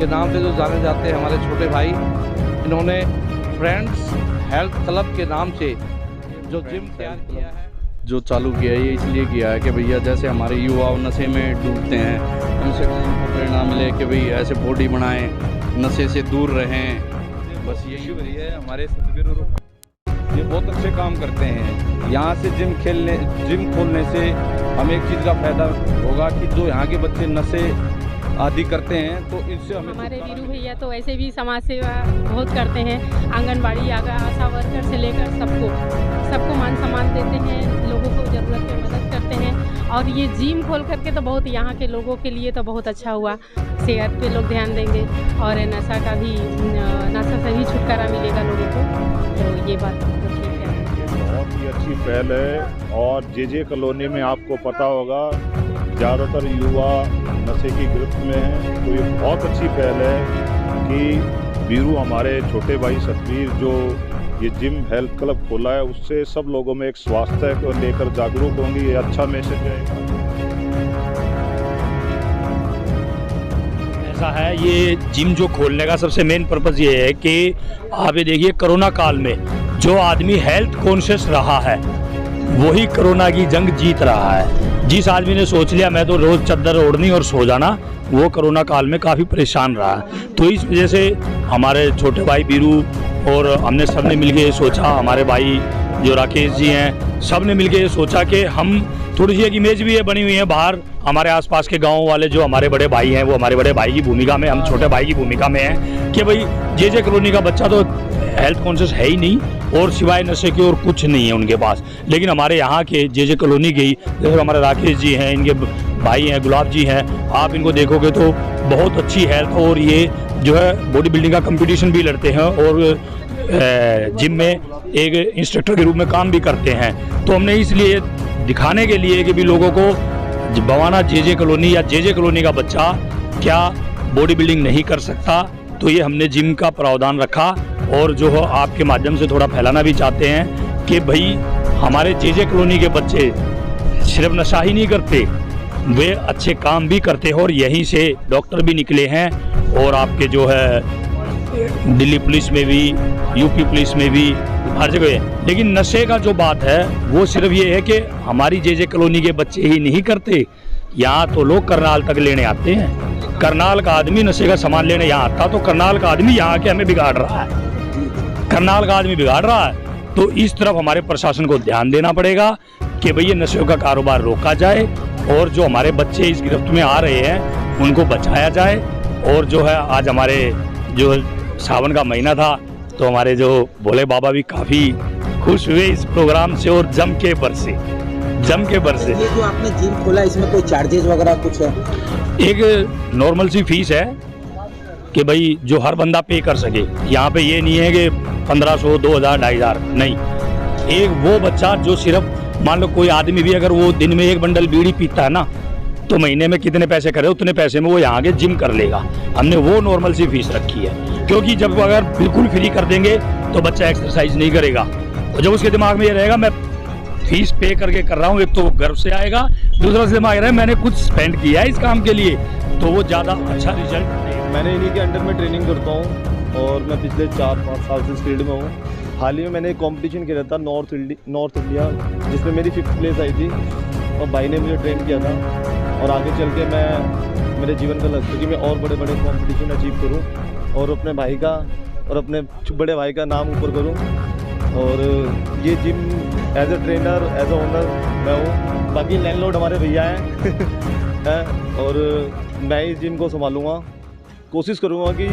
के नाम से जो जाने जाते हैं हमारे छोटे भाई, इन्होंने फ्रेंड्स हेल्थ क्लब के नाम से जो जिम तैयार किया है, जो चालू किया है, ये इसलिए किया है कि भैया जैसे हमारे युवा नशे में डूबते हैं, कम से कम उनको प्रेरणा मिले कि भाई ऐसे बॉडी बनाएं, नशे से दूर रहें। बस यही वही है। हमारे सतगुरु ये बहुत अच्छे काम करते हैं। यहाँ से जिम खोलने से हमें एक चीज़ का फायदा होगा कि जो यहाँ के बच्चे नशे आदि करते हैं तो इनसे हमारे वीरू भैया तो ऐसे भी समाज सेवा बहुत करते हैं। आंगनबाड़ी आशा वर्कर से लेकर सबको मान सम्मान देते हैं, लोगों को ज़रूरत पे मदद करते हैं। और ये जिम खोल करके तो बहुत यहाँ के लोगों के लिए तो बहुत अच्छा हुआ। सेहत पे लोग ध्यान देंगे और नशा से भी छुटकारा मिलेगा लोगों को, तो ये बात तो ठीक है। बहुत ही अच्छी पहल है। और जे कॉलोनी में आपको पता होगा ज़्यादातर युवा नशे की गिरफ्त में है, तो ये बहुत अच्छी पहल है कि वीरू हमारे छोटे भाई सतवीर जो ये जिम हेल्थ क्लब खोला है, उससे सब लोगों में एक स्वास्थ्य को लेकर जागरूक होंगे। ये अच्छा मैसेज है। ऐसा है, ये जिम जो खोलने का सबसे मेन पर्पस ये है कि आप ये देखिए कोरोना काल में जो आदमी हेल्थ कॉन्शियस रहा है वही कोरोना की जंग जीत रहा है। जिस आदमी ने सोच लिया मैं तो रोज चादर ओढ़नी और सो जाना, वो कोरोना काल में काफ़ी परेशान रहा है। तो इस वजह से हमारे छोटे भाई बीरू और हमने सब ने मिलके ये सोचा, हमारे भाई जो राकेश जी हैं सब ने मिलके ये सोचा कि हम थोड़ी सी एक इमेज भी ये बनी हुई है बाहर, हमारे आसपास के गांव वाले जो हमारे बड़े भाई हैं वो हमारे बड़े भाई की भूमिका में, हम छोटे भाई की भूमिका में हैं कि भाई जे कॉलोनी का बच्चा तो हेल्थ कॉन्शियस है ही नहीं और सिवाय नशे के और कुछ नहीं है उनके पास। लेकिन हमारे यहाँ के जे कॉलोनी के जैसे हमारे राकेश जी हैं, इनके भाई हैं गुलाब जी हैं, आप इनको देखोगे तो बहुत अच्छी हेल्थ, और ये जो है बॉडी बिल्डिंग का कंपटीशन भी लड़ते हैं और जिम में एक इंस्ट्रक्टर के रूप में काम भी करते हैं। तो हमने इसलिए दिखाने के लिए कि भी लोगों को बवाना जे कॉलोनी या जे कॉलोनी का बच्चा क्या बॉडी बिल्डिंग नहीं कर सकता, तो ये हमने जिम का प्रावधान रखा। और जो हो आपके माध्यम से थोड़ा फैलाना भी चाहते हैं कि भाई हमारे जे कॉलोनी के बच्चे सिर्फ नशा ही नहीं करते, वे अच्छे काम भी करते हैं और यहीं से डॉक्टर भी निकले हैं और आपके जो है दिल्ली पुलिस में भी, यूपी पुलिस में भी, हर जगह है। लेकिन नशे का जो बात है वो सिर्फ ये है कि हमारी जे कॉलोनी के बच्चे ही नहीं करते, यहाँ तो लोग करनाल तक लेने आते हैं। करनाल का आदमी नशे का सामान लेने यहाँ आता, तो करनाल का आदमी यहाँ के हमें बिगाड़ रहा है, करनाल का आदमी बिगाड़ रहा है। तो इस तरफ हमारे प्रशासन को ध्यान देना पड़ेगा कि भई ये नशे का कारोबार रोका जाए और जो हमारे बच्चे इस गिरफ्त में आ रहे हैं उनको बचाया जाए। और जो है आज हमारे जो सावन का महीना था तो हमारे जो भोले बाबा भी काफ़ी खुश हुए इस प्रोग्राम से और जम के बरसे। ये जो आपने जिम खोला इसमें कोई चार्जेस वगैरह कुछ है? एक नॉर्मल सी फीस है कि भाई जो हर बंदा पे कर सके। यहाँ पे ये नहीं है कि 1500, 2000, 2500 नहीं। एक वो बच्चा जो सिर्फ मान लो कोई आदमी भी अगर वो दिन में एक बंडल बीड़ी पीता है ना, तो महीने में कितने पैसे करे उतने पैसे में वो यहाँ के जिम कर लेगा। हमने वो नॉर्मल सी फीस रखी है, क्योंकि जब अगर बिल्कुल फ्री कर देंगे तो बच्चा एक्सरसाइज नहीं करेगा। और जब उसके दिमाग में ये रहेगा मैं फीस पे करके कर रहा हूँ, एक तो गर्व से आएगा, दूसरा से दिमाग रहा है मैंने कुछ स्पेंड किया है इस काम के लिए, तो वो ज़्यादा अच्छा रिजल्ट देगा। मैंने इन्हीं के अंडर में ट्रेनिंग करता हूँ और मैं पिछले 4-5 साल से इस फील्ड में हूँ। हाल ही में मैंने एक कॉम्पिटिशन किया था नॉर्थ इंडिया, जिसमें मेरी 5th प्लेस आई थी और भाई ने मुझे ट्रेन किया था। और आगे चल के मैं मेरे जीवन का लक्ष्य कि मैं और बड़े बड़े कॉम्पिटिशन अचीव करूँ और अपने भाई का और अपने बड़े भाई का नाम ऊपर करूँ। और ये gym as a trainer, as a owner मैं हूँ, बाकी लैंडलॉर्ड हमारे भैया हैं और मैं इस जिम को संभालूँगा। कोशिश करूँगा कि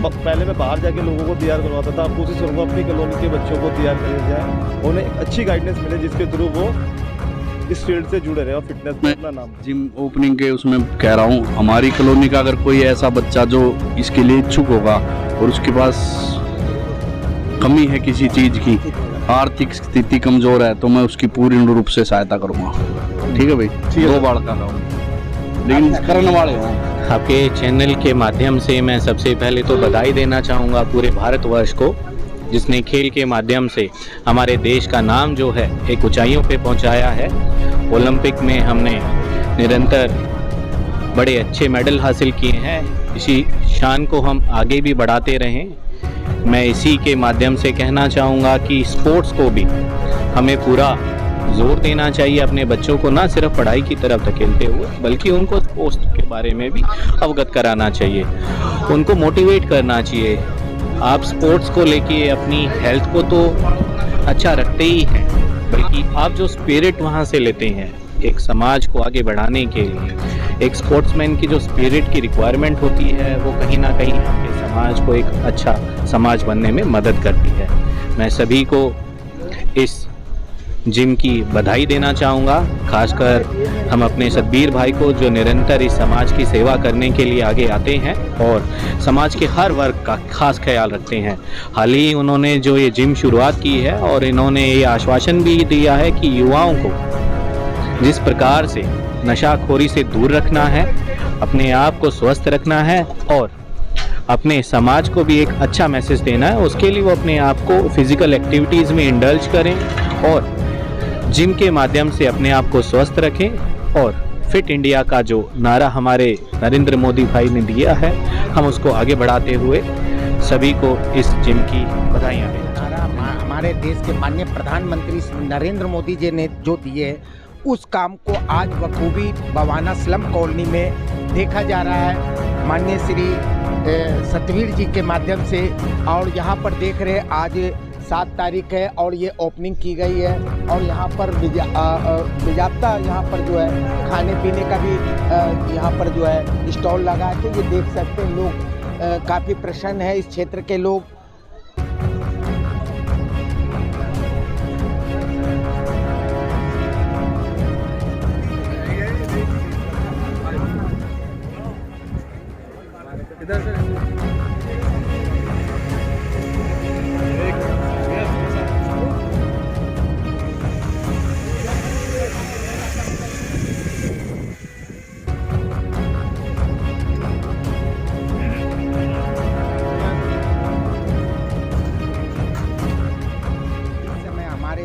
पहले मैं बाहर जाके लोगों को तैयार करवाता था, अब कोशिश करूँगा अपनी कॉलोनी के बच्चों को तैयार किया जाए, उन्हें एक अच्छी गाइडेंस मिले जिसके थ्रू वो इस फील्ड से जुड़े रहे और फिटनेस में अपना नाम। जिम ओपनिंग के उसमें कह रहा हूँ, हमारी कॉलोनी का अगर कोई ऐसा बच्चा जो इसके लिए इच्छुक होगा और उसके पास कमी है किसी चीज़ की, आर्थिक स्थिति कमज़ोर है, तो मैं उसकी पूर्ण रूप से सहायता करूँगा। ठीक है भाई, 2 बार कर रहा हूँ, लेकिन करने वाले हैं। आपके चैनल के माध्यम से मैं सबसे पहले तो बधाई देना चाहूँगा पूरे भारतवर्ष को, जिसने खेल के माध्यम से हमारे देश का नाम जो है एक ऊंचाइयों पे पहुंचाया है। ओलंपिक में हमने निरंतर बड़े अच्छे मेडल हासिल किए हैं। इसी शान को हम आगे भी बढ़ाते रहें। मैं इसी के माध्यम से कहना चाहूँगा कि स्पोर्ट्स को भी हमें पूरा जोर देना चाहिए, अपने बच्चों को ना सिर्फ पढ़ाई की तरफ धकेलते हुए बल्कि उनको स्पोर्ट्स के बारे में भी अवगत कराना चाहिए, उनको मोटिवेट करना चाहिए। आप स्पोर्ट्स को लेके अपनी हेल्थ को तो अच्छा रखते ही हैं, बल्कि आप जो स्पिरिट वहाँ से लेते हैं एक समाज को आगे बढ़ाने के लिए, एक स्पोर्ट्समैन की जो स्पिरिट की रिक्वायरमेंट होती है वो कहीं ना कहीं आपके समाज को एक अच्छा समाज बनने में मदद करती है। मैं सभी को इस जिम की बधाई देना चाहूँगा, खासकर हम अपने सतबीर भाई को जो निरंतर इस समाज की सेवा करने के लिए आगे आते हैं और समाज के हर वर्ग का खास ख्याल रखते हैं। हाल ही उन्होंने जो ये जिम शुरुआत की है और इन्होंने ये आश्वासन भी दिया है कि युवाओं को जिस प्रकार से नशाखोरी से दूर रखना है, अपने आप को स्वस्थ रखना है और अपने समाज को भी एक अच्छा मैसेज देना है, उसके लिए वो अपने आप को फिजिकल एक्टिविटीज़ में इंडल्ज करें और जिम के माध्यम से अपने आप को स्वस्थ रखें। और फिट इंडिया का जो नारा हमारे नरेंद्र मोदी भाई ने दिया है, हम उसको आगे बढ़ाते हुए सभी को इस जिम की बधाइयाँ देना चाहते हैं। हमारे देश के माननीय प्रधानमंत्री श्री नरेंद्र मोदी जी ने जो दिए उस काम को आज बखूबी बवाना स्लम कॉलोनी में देखा जा रहा है माननीय श्री सतबीर जी के माध्यम से। और यहाँ पर देख रहे आज 7 तारीख है और ये ओपनिंग की गई है और यहाँ पर विजाप्ता यहाँ पर जो है खाने पीने का भी यहाँ पर जो है स्टॉल लगा है। तो ये देख सकते हैं लोग काफ़ी प्रसन्न है इस क्षेत्र के लोग।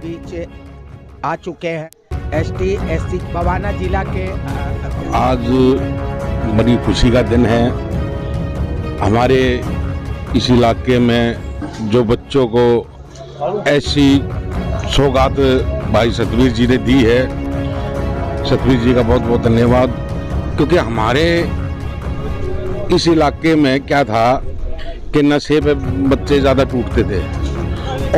बीच आ चुके हैं ST बवाना जिला के। आज बड़ी खुशी का दिन है। हमारे इस इलाके में जो बच्चों को ऐसी सौगात भाई सतबीर जी ने दी है, सतबीर जी का बहुत बहुत धन्यवाद। क्योंकि हमारे इस इलाके में क्या था कि नशे पे बच्चे ज़्यादा टूटते थे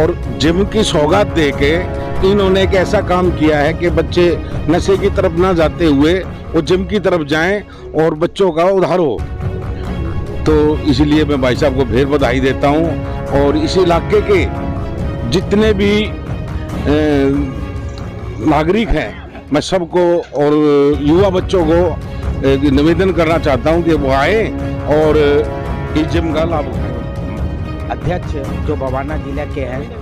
और जिम की सौगात दे के इन्होंने एक ऐसा काम किया है कि बच्चे नशे की तरफ ना जाते हुए वो जिम की तरफ जाएं और बच्चों का उद्धार हो। तो इसलिए मैं भाई साहब को फिर बधाई देता हूं और इस इलाके के जितने भी नागरिक हैं मैं सबको और युवा बच्चों को निवेदन करना चाहता हूं कि वो आए और इस जिम का लाभ उठाएं। अध्यक्ष जो बवाना जिला के हैं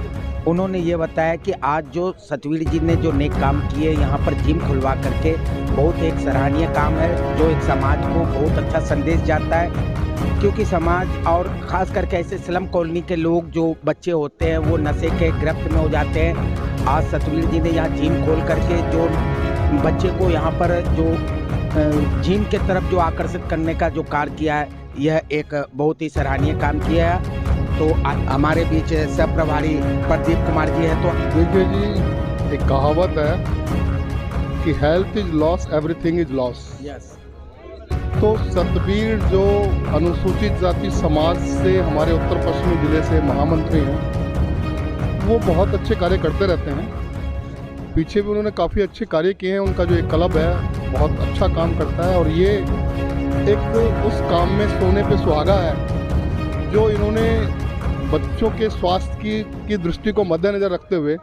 उन्होंने ये बताया कि आज जो सतबीर जी ने जो नेक काम किए यहाँ पर जिम खुलवा करके बहुत एक सराहनीय काम है, जो एक समाज को बहुत अच्छा संदेश जाता है। क्योंकि समाज और ख़ास करके ऐसे स्लम कॉलोनी के लोग जो बच्चे होते हैं वो नशे के गिरफ्त में हो जाते हैं। आज सतबीर जी ने यहाँ जिम खोल करके जो बच्चे को यहाँ पर जो जिम के तरफ जो आकर्षित करने का जो कार्य किया है, यह एक बहुत ही सराहनीय काम किया है। तो हमारे बीच सब प्रभारी प्रदीप कुमार जी है। तो देखिए जी, एक कहावत है कि health is loss everything is loss. Yes. तो सतबीर जो अनुसूचित जाति समाज से हमारे उत्तर पश्चिमी जिले से महामंत्री हैं, वो बहुत अच्छे कार्य करते रहते हैं। पीछे भी उन्होंने काफ़ी अच्छे कार्य किए हैं। उनका जो एक क्लब है बहुत अच्छा काम करता है और ये एक उस काम में सोने पे सुहागा है जो इन्होंने बच्चों के स्वास्थ्य की दृष्टि को मद्देनज़र रखते हुए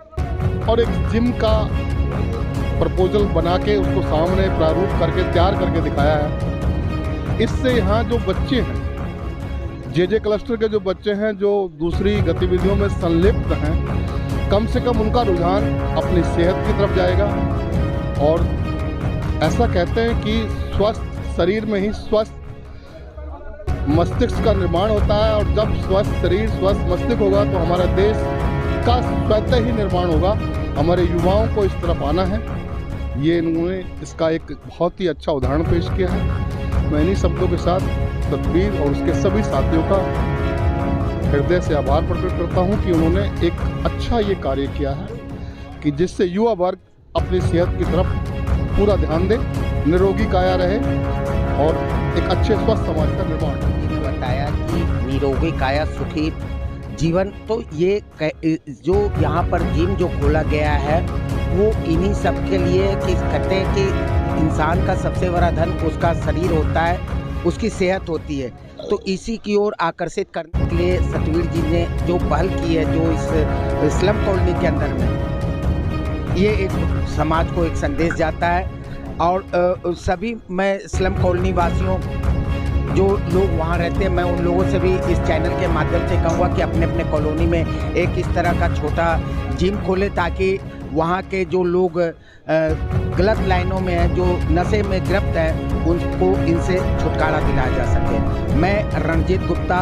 और एक जिम का प्रपोजल बना के उसको सामने प्रारूप करके तैयार करके दिखाया है। इससे यहाँ जो बच्चे हैं, जे क्लस्टर के जो बच्चे हैं जो दूसरी गतिविधियों में संलिप्त हैं, कम से कम उनका रुझान अपनी सेहत की तरफ जाएगा। और ऐसा कहते हैं कि स्वस्थ शरीर में ही स्वस्थ मस्तिष्क का निर्माण होता है और जब स्वस्थ शरीर स्वस्थ मस्तिष्क होगा तो हमारा देश का स्वतः ही निर्माण होगा। हमारे युवाओं को इस तरफ आना है। ये इन्होंने इसका एक बहुत ही अच्छा उदाहरण पेश किया है। मैं इन्हीं शब्दों के साथ सतबीर और उसके सभी साथियों का हृदय से आभार प्रकट करता हूं कि उन्होंने एक अच्छा ये कार्य किया है कि जिससे युवा वर्ग अपनी सेहत की तरफ पूरा ध्यान दे, निरोगी काया रहे और एक अच्छे स्वस्थ समाज का निर्माण। ने बताया कि निरोगी काया सुखी जीवन, तो ये जो यहाँ पर जिम जो खोला गया है वो इन्हीं सब के लिए कि कहते हैं कि इंसान का सबसे बड़ा धन उसका शरीर होता है, उसकी सेहत होती है। तो इसी की ओर आकर्षित करने के लिए सतवीर जी ने जो पहल की है, जो इस स्लम कॉलोनी के अंदर में ये एक समाज को एक संदेश जाता है। और सभी मैं स्लम कॉलोनी वासियों जो लोग वहाँ रहते हैं, मैं उन लोगों से भी इस चैनल के माध्यम से कहूँगा कि अपने अपने कॉलोनी में एक इस तरह का छोटा जिम खोले ताकि वहाँ के जो लोग गलत लाइनों में हैं, जो नशे में गिरफ्त हैं, उनको इनसे छुटकारा दिलाया जा सके। मैं रणजीत गुप्ता।